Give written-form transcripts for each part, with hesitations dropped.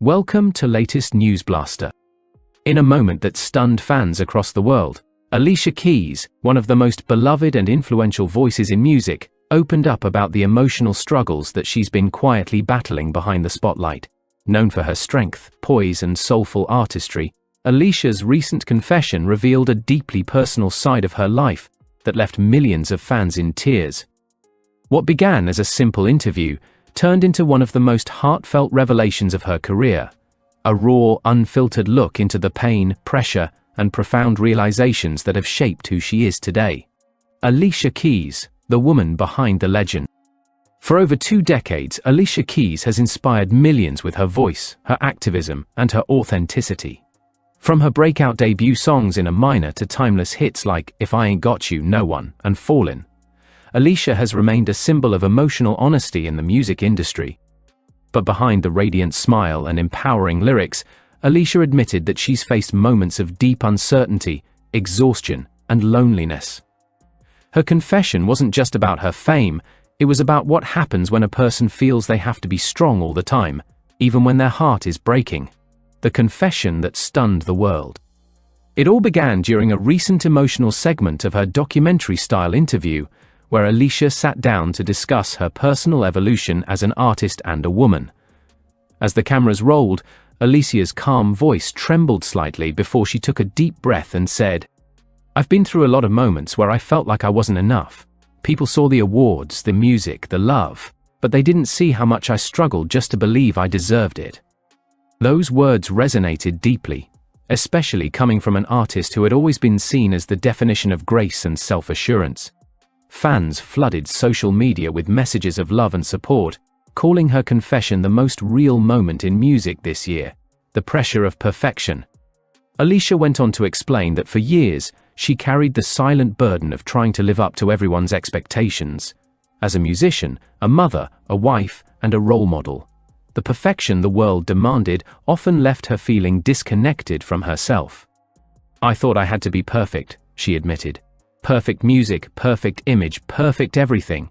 Welcome to latest News Blaster. In a moment that stunned fans across the world, Alicia Keys, one of the most beloved and influential voices in music, opened up about the emotional struggles that she's been quietly battling behind the spotlight. Known for her strength, poise, and soulful artistry, Alicia's recent confession revealed a deeply personal side of her life that left millions of fans in tears. What began as a simple interview turned into one of the most heartfelt revelations of her career, a raw, unfiltered look into the pain, pressure, and profound realizations that have shaped who she is today. Alicia Keys, the woman behind the legend. For over 2 decades, Alicia Keys has inspired millions with her voice, her activism, and her authenticity. From her breakout debut songs in a minor to timeless hits like If I Ain't Got You, No One, and Fallin', Alicia has remained a symbol of emotional honesty in the music industry. But behind the radiant smile and empowering lyrics, Alicia admitted that she's faced moments of deep uncertainty, exhaustion, and loneliness. Her confession wasn't just about her fame, it was about what happens when a person feels they have to be strong all the time, even when their heart is breaking. The confession that stunned the world. It all began during a recent emotional segment of her documentary-style interview, where Alicia sat down to discuss her personal evolution as an artist and a woman. As the cameras rolled, Alicia's calm voice trembled slightly before she took a deep breath and said, "I've been through a lot of moments where I felt like I wasn't enough. People saw the awards, the music, the love, but they didn't see how much I struggled just to believe I deserved it." Those words resonated deeply, especially coming from an artist who had always been seen as the definition of grace and self-assurance. Fans flooded social media with messages of love and support, calling her confession the most real moment in music this year, the pressure of perfection. Alicia went on to explain that for years, she carried the silent burden of trying to live up to everyone's expectations. As a musician, a mother, a wife, and a role model, the perfection the world demanded often left her feeling disconnected from herself. "I thought I had to be perfect," she admitted. "Perfect music, perfect image, perfect everything.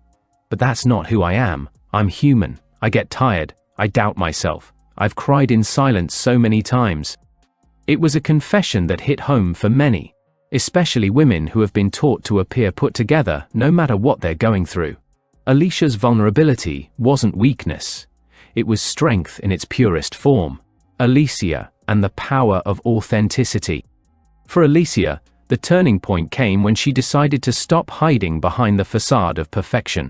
But that's not who I am. I'm human. I get tired. I doubt myself. I've cried in silence so many times." It was a confession that hit home for many, especially women who have been taught to appear put together no matter what they're going through. Alicia's vulnerability wasn't weakness. It was strength in its purest form. Alicia and the power of authenticity. For Alicia, the turning point came when she decided to stop hiding behind the facade of perfection.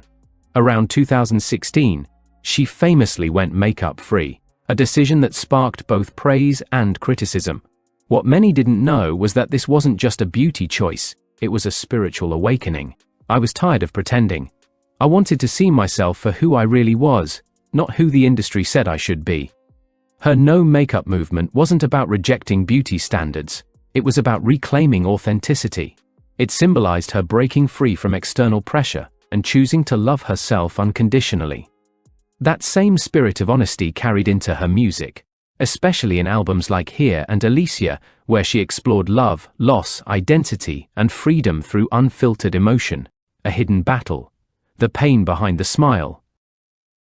Around 2016, she famously went makeup-free, a decision that sparked both praise and criticism. What many didn't know was that this wasn't just a beauty choice, it was a spiritual awakening. "I was tired of pretending. I wanted to see myself for who I really was, not who the industry said I should be." Her no makeup movement wasn't about rejecting beauty standards. It was about reclaiming authenticity. It symbolized her breaking free from external pressure and choosing to love herself unconditionally. That same spirit of honesty carried into her music, especially in albums like Here and Alicia, where she explored love, loss, identity, and freedom through unfiltered emotion, a hidden battle, the pain behind the smile.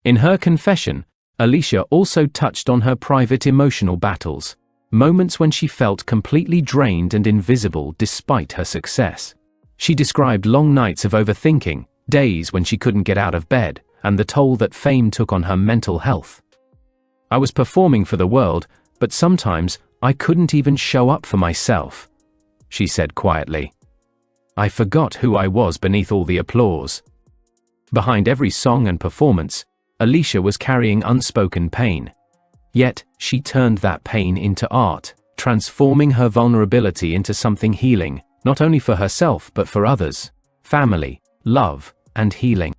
In her confession, Alicia also touched on her private emotional battles. Moments when she felt completely drained and invisible despite her success. She described long nights of overthinking, days when she couldn't get out of bed, and the toll that fame took on her mental health. "I was performing for the world, but sometimes I couldn't even show up for myself," she said quietly. "I forgot who I was beneath all the applause." Behind every song and performance, Alicia was carrying unspoken pain. Yet, she turned that pain into art, transforming her vulnerability into something healing, not only for herself but for others, family, love, and healing.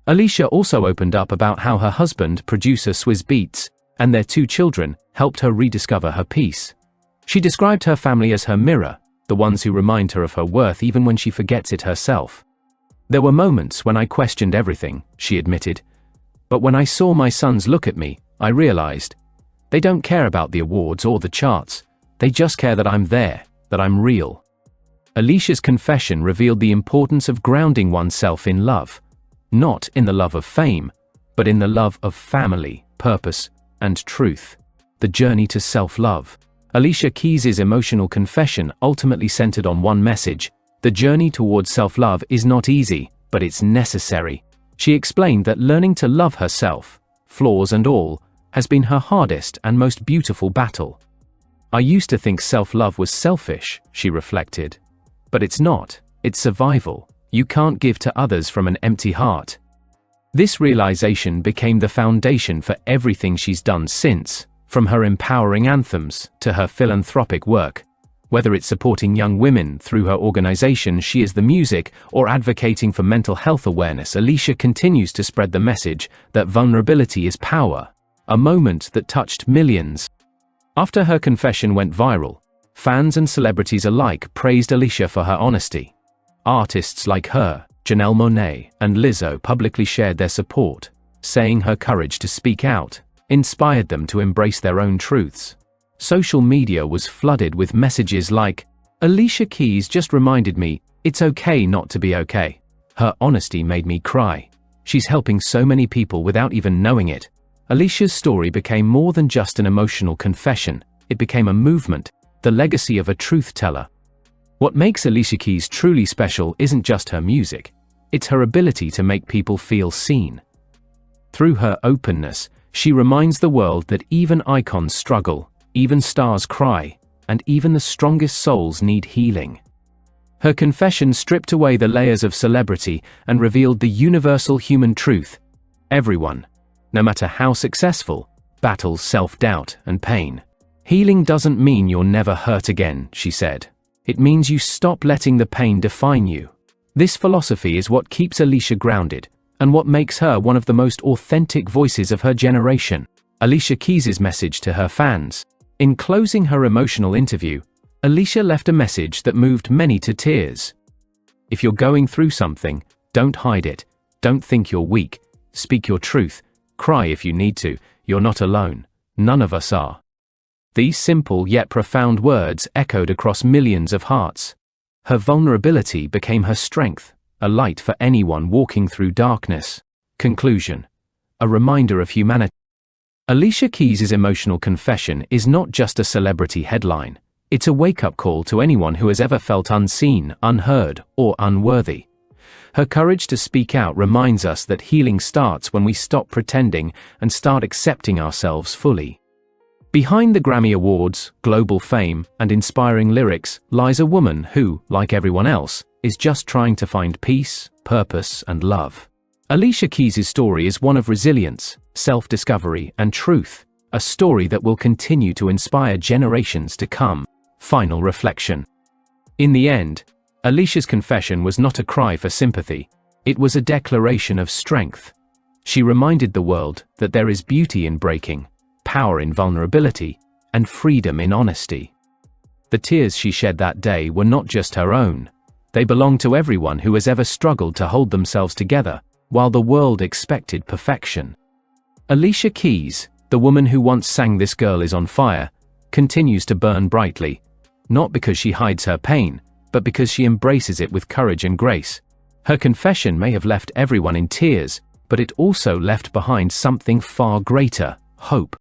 Alicia also opened up about how her husband, producer Swizz Beatz, and their 2 children helped her rediscover her peace. She described her family as her mirror, the ones who remind her of her worth even when she forgets it herself. "There were moments when I questioned everything," she admitted. "But when I saw my sons look at me, I realized they don't care about the awards or the charts. They just care that I'm there, that I'm real." Alicia's confession revealed the importance of grounding oneself in love, not in the love of fame, but in the love of family, purpose, and truth. The Journey to Self-Love. Alicia Keys' emotional confession ultimately centered on one message: the journey towards self-love is not easy, but it's necessary. She explained that learning to love herself, flaws and all, has been her hardest and most beautiful battle. "I used to think self-love was selfish," she reflected. "But it's not, it's survival. You can't give to others from an empty heart." This realization became the foundation for everything she's done since, from her empowering anthems to her philanthropic work. Whether it's supporting young women through her organization She Is the Music or advocating for mental health awareness, Alicia continues to spread the message that vulnerability is power, a moment that touched millions. After her confession went viral, fans and celebrities alike praised Alicia for her honesty. Artists like her, Janelle Monáe, and Lizzo publicly shared their support, saying her courage to speak out inspired them to embrace their own truths. Social media was flooded with messages like, "Alicia Keys just reminded me, it's okay not to be okay. Her honesty made me cry. She's helping so many people without even knowing it." Alicia's story became more than just an emotional confession. It became a movement, the legacy of a truth teller. What makes Alicia Keys truly special isn't just her music, it's her ability to make people feel seen. Through her openness, she reminds the world that even icons struggle, even stars cry, and even the strongest souls need healing. Her confession stripped away the layers of celebrity and revealed the universal human truth: everyone, no matter how successful, battles self-doubt and pain. "Healing doesn't mean you're never hurt again," she said. "It means you stop letting the pain define you." This philosophy is what keeps Alicia grounded, and what makes her one of the most authentic voices of her generation. Alicia Keys' message to her fans. In closing her emotional interview, Alicia left a message that moved many to tears. "If you're going through something, don't hide it. Don't think you're weak. Speak your truth. Cry if you need to. You're not alone. None of us are." These simple yet profound words echoed across millions of hearts. Her vulnerability became her strength, a light for anyone walking through darkness. Conclusion. A reminder of humanity. Alicia Keys' emotional confession is not just a celebrity headline. It's a wake-up call to anyone who has ever felt unseen, unheard, or unworthy. Her courage to speak out reminds us that healing starts when we stop pretending and start accepting ourselves fully. Behind the Grammy Awards, global fame, and inspiring lyrics lies a woman who, like everyone else, is just trying to find peace, purpose, and love. Alicia Keys' story is one of resilience, self-discovery, and truth, a story that will continue to inspire generations to come. Final reflection. In the end, Alicia's confession was not a cry for sympathy, it was a declaration of strength. She reminded the world that there is beauty in breaking, power in vulnerability, and freedom in honesty. The tears she shed that day were not just her own, they belong to everyone who has ever struggled to hold themselves together, while the world expected perfection. Alicia Keys, the woman who once sang "This Girl Is on Fire," continues to burn brightly, not because she hides her pain, but because she embraces it with courage and grace. Her confession may have left everyone in tears, but it also left behind something far greater: hope.